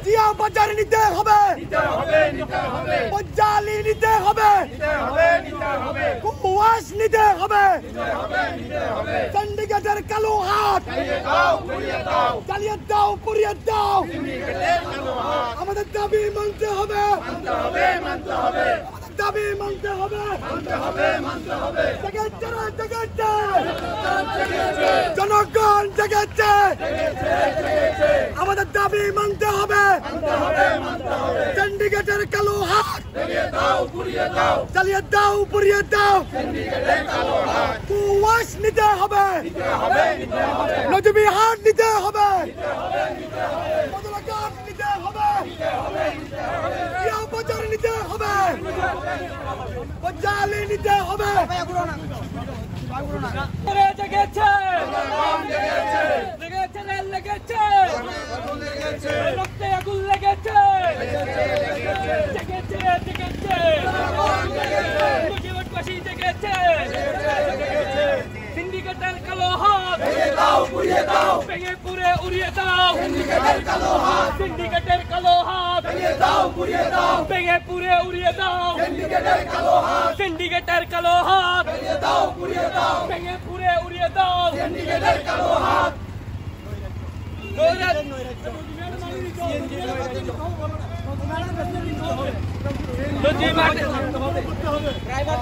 জিয়া বাজার নিতে হবে জালি নিতে হবে কুয়াশ নিতে হবে চন্ডিগড়ের কালো হাত চালিয়ে দাও পুড়িয়ে দাও আমাদের দাবি মানতে হবে দাবি মানতে হবে জনগণ জেগেছে আমাদের দাবি মানতে হবে চন্ডিগড়ের কালো হাত চালিয়ে দাও পুড়িয়ে দাও কুয়াশ নিতে হবে নদী হাট নিতে হবে বদলাঘাট নিতে হবে বাজার নিতে হবে জালি নিতে হবে জেগেছে লেগেছে রক্তে আগুন লেগেছে জেগেছে মুজিববাসী জেগেছে সিন্ডিকেটের কালো হাত ভেঙে পুড়ে উড়িয়ে দাও সিন্ডিকেটের কালো হাত ভেঙে পুড়ে উড়িয়ে দাও সিন্ডিকেটের কালো হাত ভেঙে পুড়ে উড়িয়ে দাও ড্রাইভার